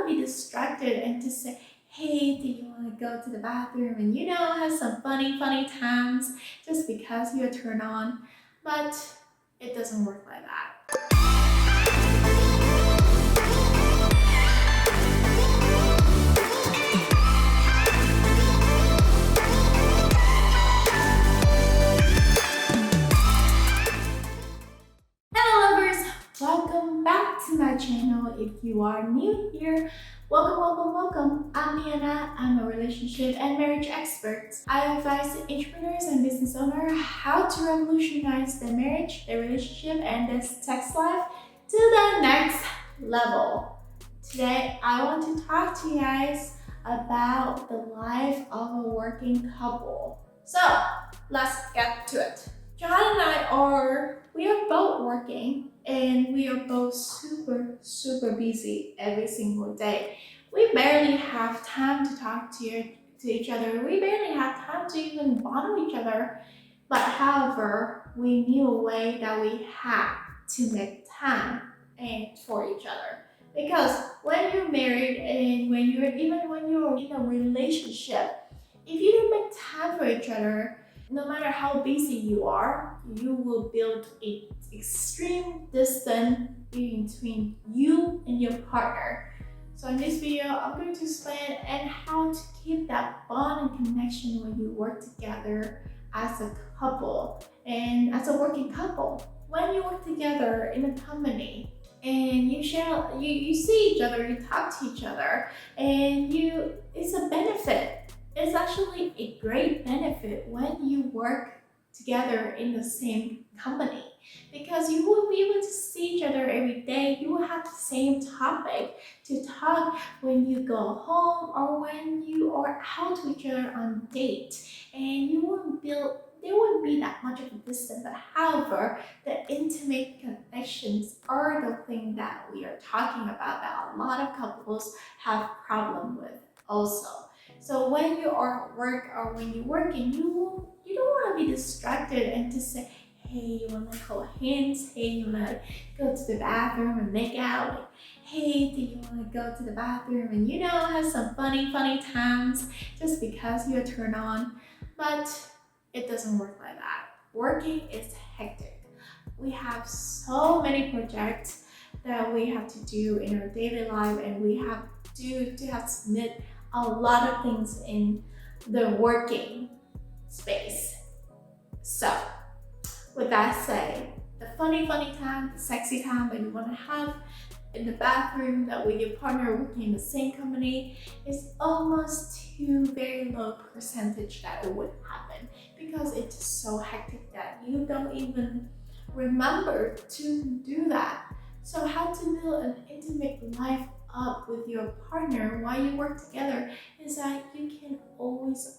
want to be distracted and just say, hey, do you want to go to the bathroom and have some funny times just because you're turned on. But it doesn't work like that. Hello lovers, welcome back to my channel. If you are new here, welcome. I'm Liana. I'm a relationship and marriage expert. I advise entrepreneurs and business owners how to revolutionize their marriage, their relationship, and their sex life to the next level. Today, I want to talk to you guys about the life of a working couple. So, let's get to it. John and we are both working and we are both super busy every single day. We barely have time to talk to each other. We barely have time to even bond with each other. But however, we knew a way that we had to make time for each other. Because when you're married and when you're in a relationship, if you don't make time for each other, no matter how busy you are, you will build an extreme distance between you and your partner. So in this video, I'm going to explain and how to keep that bond and connection when you work together as a couple and as a working couple. When you work together in a company and you see each other, you talk to each other, and it's a benefit. It's actually a great benefit when you work together in the same company, because you will be able to see each other every day. You will have the same topic to talk when you go home or when you are out with each other on a date, and there wouldn't be that much of a distance. But however, the intimate connections are the thing that we are talking about that a lot of couples have problem with also. So when you are at work or when you're working, you don't want to be distracted and just say, hey, you want to hold hands? Hey, you want to go to the bathroom and make out? Like, hey, do you want to go to the bathroom and have some funny times just because you're turned on? But it doesn't work like that. Working is hectic. We have so many projects that we have to do in our daily life, and we have to submit a lot of things in the working space. So, with that said, the funny time, the sexy time that you want to have in the bathroom that with your partner working in the same company is almost too very low percentage that it would happen, because it's just so hectic that you don't even remember to do that. So how to build an intimate life up with your partner while you work together is that you can always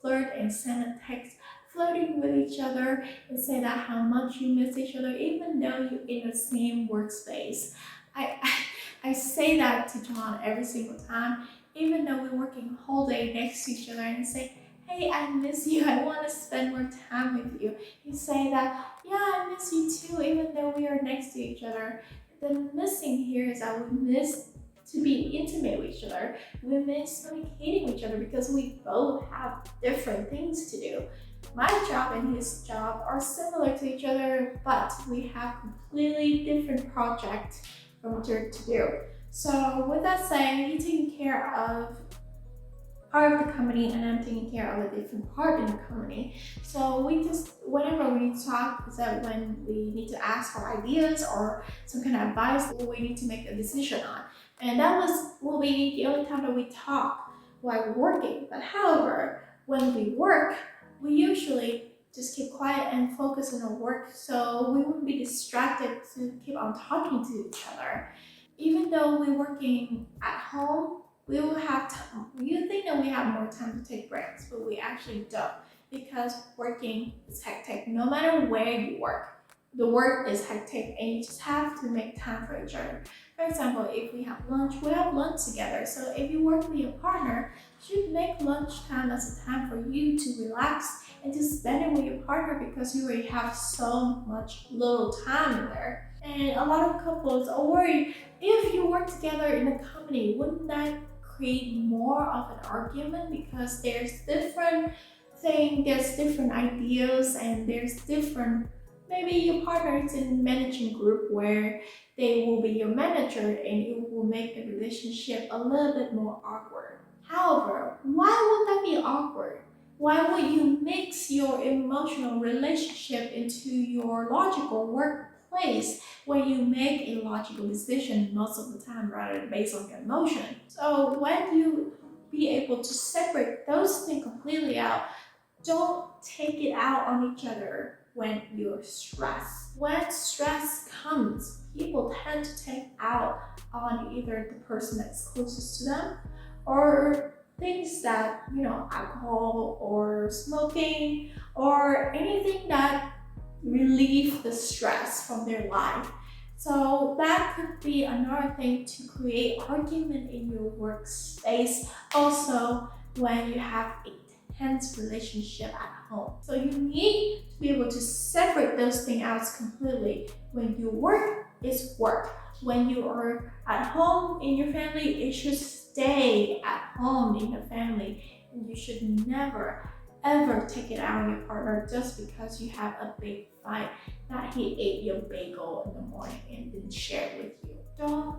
flirt and send a text flirting with each other and say that how much you miss each other even though you're in the same workspace. I say that to John every single time, even though we're working whole day next to each other, and say, hey, I miss you, I want to spend more time with you. You say that, yeah, I miss you too, even though we are next to each other. The missing here is that we miss to be intimate with each other. We miss communicating with each other because we both have different things to do. My job and his job are similar to each other, but we have completely different projects from each other to do. So with that said, he's taking care of part of the company and I'm taking care of a different part in the company. So whenever we talk, is that when we need to ask for ideas or some kind of advice or we need to make a decision on. And that will be the only time that we talk while we're working. But however, when we work, we usually just keep quiet and focus on our work, so we wouldn't be distracted to keep on talking to each other. Even though we're working at home, we will have time. You think that we have more time to take breaks, but we actually don't, because working is hectic. No matter where you work, the work is hectic and you just have to make time for each other. For example, if we have lunch together. So if you work with your partner, you should make lunchtime as a time for you to relax and to spend it with your partner, because you already have so much little time in there. And a lot of couples are worried, if you work together in a company, wouldn't that create more of an argument because there's different there's different ideas, and there's different, maybe your partner is in managing group where they will be your manager, and it will make the relationship a little bit more awkward. However, why would that be awkward? Why would you mix your emotional relationship into your logical workplace where you make a logical decision most of the time rather than based on your emotion? So when you be able to separate those things completely out, don't take it out on each other when you're stressed. When stress comes, people tend to take out on either the person that's closest to them, or things that, alcohol or smoking or anything that relieve the stress from their life. So that could be another thing to create argument in your workspace. Also, when you have a tense relationship at home. So you need to be able to separate those things out completely. When you work, it's work. When you are at home in your family, it should stay at home in the family. And you should never ever take it out on your partner just because you have a big fight that he ate your bagel in the morning and didn't share it with you.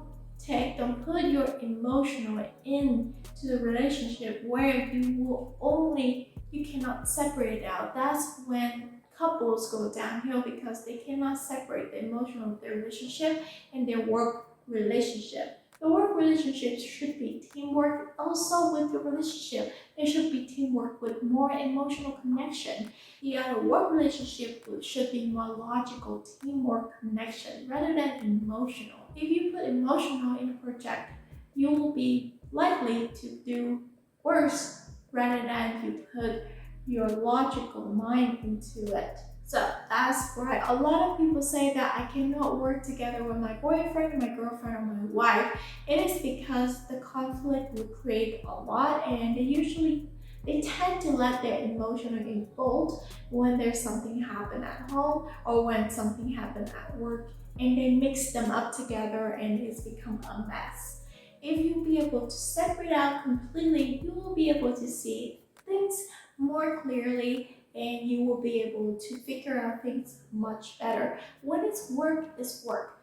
Don't put your emotional into the relationship where you cannot separate it out. That's when couples go downhill because they cannot separate the emotional of their relationship and their work relationship. The work relationship should be teamwork. Also with the relationship, there should be teamwork with more emotional connection. The work relationship should be more logical teamwork connection rather than emotional. If you put emotional in a project, you will be likely to do worse rather than you put your logical mind into it. So that's why a lot of people say that I cannot work together with my boyfriend, my girlfriend, or my wife. It is because the conflict will create a lot, and they tend to let their emotional involved when there's something happen at home or when something happen at work, and they mix them up together and it's become a mess. If you be able to separate out completely, you will be able to see things more clearly, and you will be able to figure out things much better. When it's work, it's work.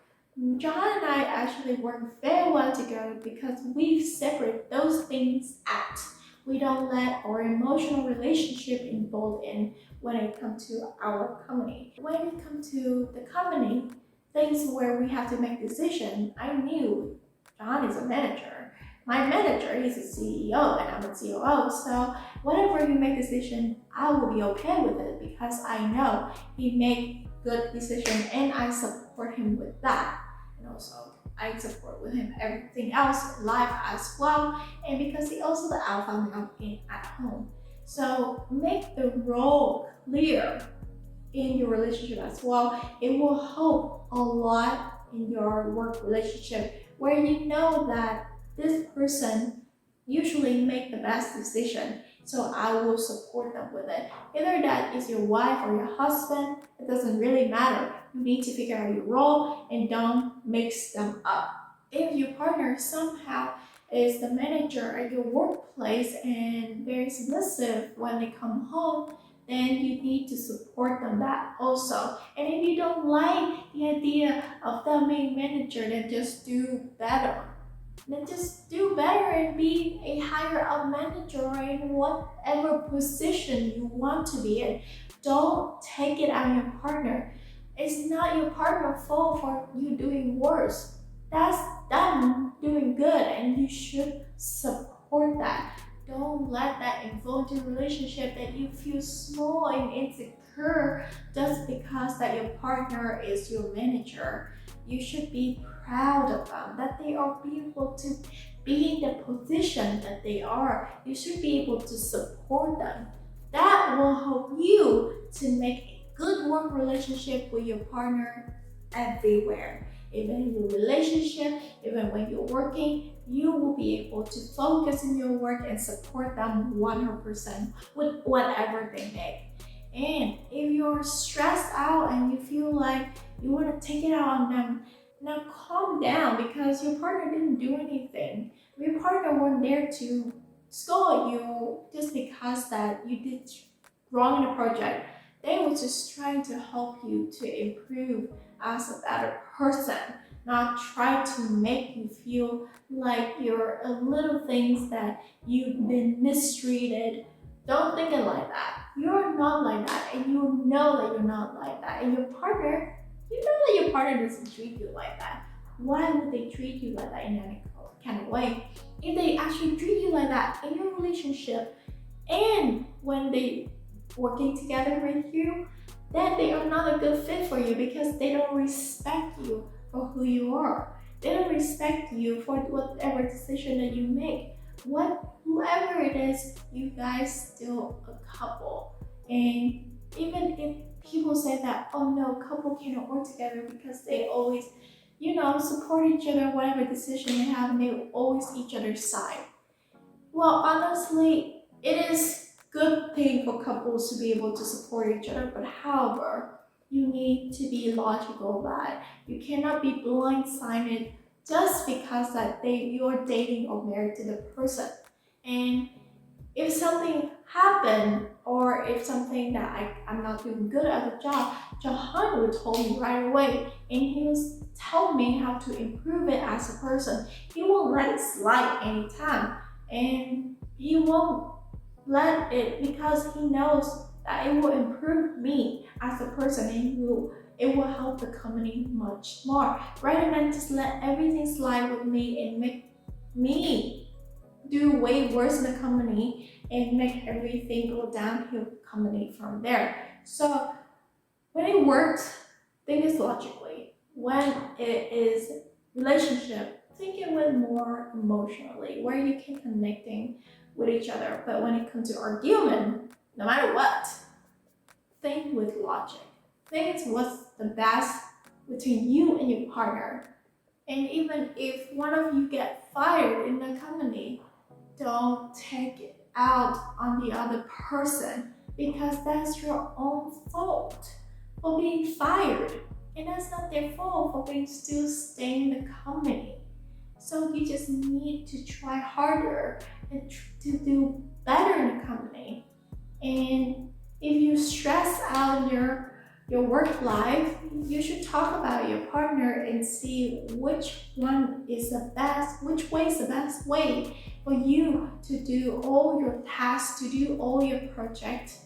John and I actually work very well together because we separate those things out. We don't let our emotional relationship involved in when it comes to our company. When it comes to the company, things where we have to make decisions, I knew John is a manager. My manager is a CEO and I'm a COO, so whatever he make decision, I will be okay with it because I know he make good decision and I support him with that. And also I support with him everything else in life as well, and because he also the alpha male at home. So make the role clear in your relationship as well. It will help a lot in your work relationship where you know that this person usually make the best decision, so I will support them with it. Either that is your wife or your husband, it doesn't really matter. You need to figure out your role and don't mix them up. If your partner somehow is the manager at your workplace and very submissive when they come home, then you need to support them that also. And if you don't like the idea of them being manager, then just do better. Then just do better and be a higher up manager in whatever position you want to be in. Don't take it on your partner. It's not your partner's fault for you doing worse. That's them doing good, and you should support that. Don't let that influence your relationship that you feel small and insecure just because that your partner is your manager. You should be proud of them, that they are able to be in the position that they are. You should be able to support them. That will help you to make a good work relationship with your partner everywhere. Even in your relationship, even when you're working, you will be able to focus in your work and support them 100% with whatever they make. And if you're stressed out and you feel like you want to take it out on them, now calm down because your partner didn't do anything. Your partner weren't there to scold you just because that you did wrong in a project. They were just trying to help you to improve as a better person, not try to make you feel like you're a little things that you've been mistreated. Don't think it like that. You're not like that, and you know that you're not like that. And your partner, you know that your partner doesn't treat you like that. Why would they treat you like that in any kind of way? If they actually treat you like that in your relationship, and when they working together with you, then they are not a good fit for you because they don't respect you for who you are. They don't respect you for whatever decision that you make. Whoever it is, you guys still a couple. And even if people say that, oh no, couple cannot work together because they always, support each other, whatever decision they have, and they always each other's side. Well, honestly, it is good thing for couples to be able to support each other, but however, you need to be logical about it. You cannot be blindsided just because that you're dating or married to the person. And if something happened or if something that I'm not doing good at the job, Jahan would told me right away and he was telling me how to improve it as a person. He won't let it slide anytime and he won't let it because he knows that it will improve me as a person and it will help the company much more rather than just let everything slide with me and make me do way worse in the company and make everything go downhill company from there. So when it works, think it logically. When it is relationship, think it with more emotionally, where you can connecting with each other. But when it comes to argument, no matter what, think with logic. Think it's what's the best between you and your partner. And even if one of you get fired in the company, don't take it out on the other person because that's your own fault for being fired. And that's not their fault for being still staying in the company. So you just need to try harder and to do better in the company. And if you stress out your work life, you should talk about your partner and see which one is the best, which way is the best way for you to do all your tasks, to do all your projects,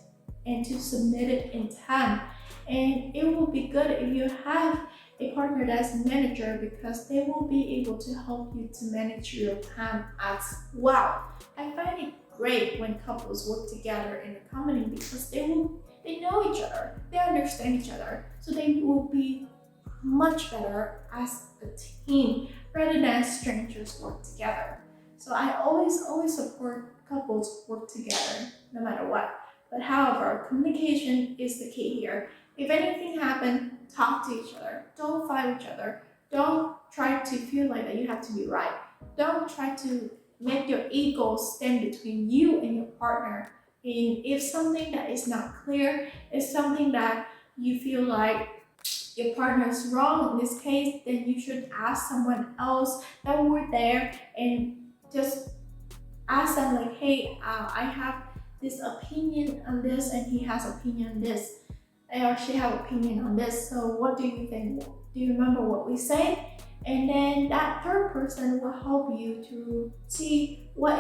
and to submit it in time. And it will be good if you have a partner that's a manager because they will be able to help you to manage your time as well. I find it great when couples work together in a company because they know each other, they understand each other, so they will be much better as a team rather than strangers work together. So I always support couples work together no matter what. But however, communication is the key here. If anything happens, talk to each other. Don't fight each other. Don't try to feel like that you have to be right. Don't try to make your ego stand between you and your partner. And if something that is not clear is something that you feel like your partner is wrong in this case, then you should ask someone else that were there and just ask them like, hey, I have this opinion on this and he has opinion on this or she have opinion on this, so what do you think? Do you remember what we said? And then that third person will help you to see what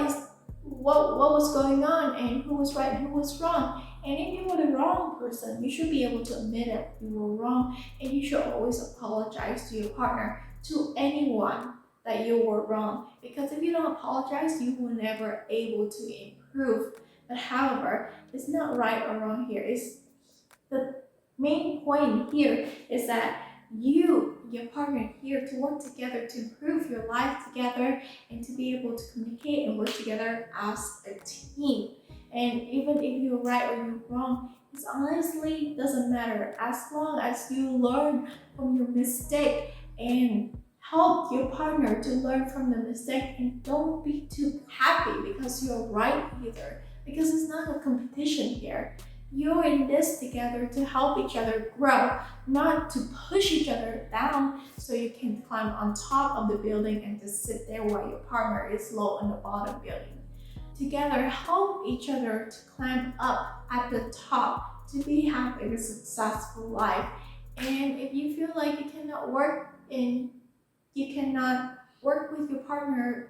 was going on and who was right and who was wrong. And if you were the wrong person, you should be able to admit it you were wrong, and you should always apologize to your partner, to anyone that you were wrong. Because if you don't apologize, you will never able to improve. But however, it's not right or wrong here. It's the main point here is that your partner here to work together to improve your life together and to be able to communicate and work together as a team. And even if you're right or you're wrong, it honestly doesn't matter as long as you learn from your mistake and help your partner to learn from the mistake, and don't be too happy because you're right either, because it's not a competition here. You're in this together to help each other grow, not to push each other down so you can climb on top of the building and just sit there while your partner is low on the bottom building. Together, help each other to climb up at the top to be having a successful life. And if you feel like you cannot work with your partner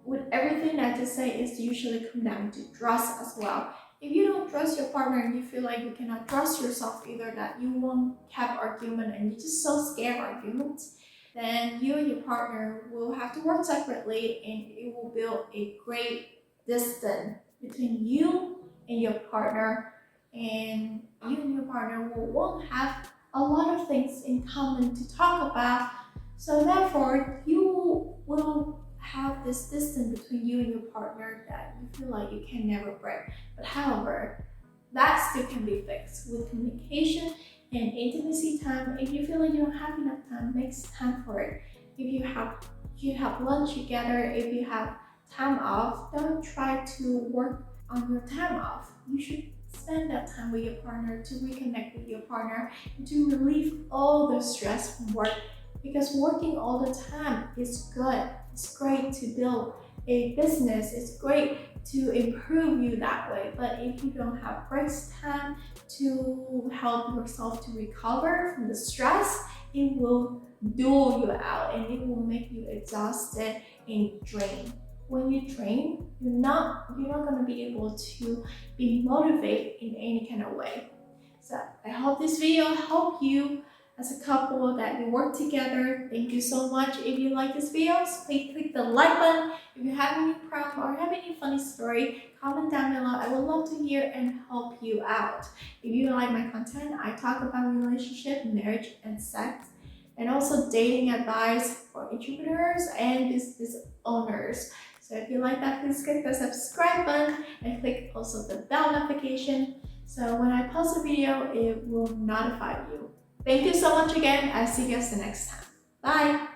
with everything that I just say is usually come down to trust as well. If you don't trust your partner and you feel like you cannot trust yourself either, that you won't have argument and you're just so scared of arguments, then you and your partner will have to work separately and it will build a great distance between you and your partner, and you and your partner won't have a lot of things in common to talk about. So therefore, you will have this distance between you and your partner that you feel like you can never break. But however, that still can be fixed with communication and intimacy time. If you feel like you don't have enough time, make time for it. If you have lunch together, if you have time off, don't try to work on your time off. You should spend that time with your partner to reconnect with your partner and to relieve all the stress from work, because working all the time is good. It's great to build a business. It's great to improve you that way. But if you don't have breaks time to help yourself to recover from the stress, it will dull you out and it will make you exhausted and drained. When you drain, you're not going to be able to be motivated in any kind of way. So I hope this video helped you as a couple, that you work together. Thank you so much. If you like this video, please click the like button. If you have any problem or have any funny story, comment down below. I would love to hear and help you out. If you like my content, I talk about relationship, marriage, and sex, and also dating advice for entrepreneurs and business owners. So if you like that, please click the subscribe button and click also the bell notification, so when I post a video, it will notify you. Thank you so much again. I'll see you guys the next time. Bye!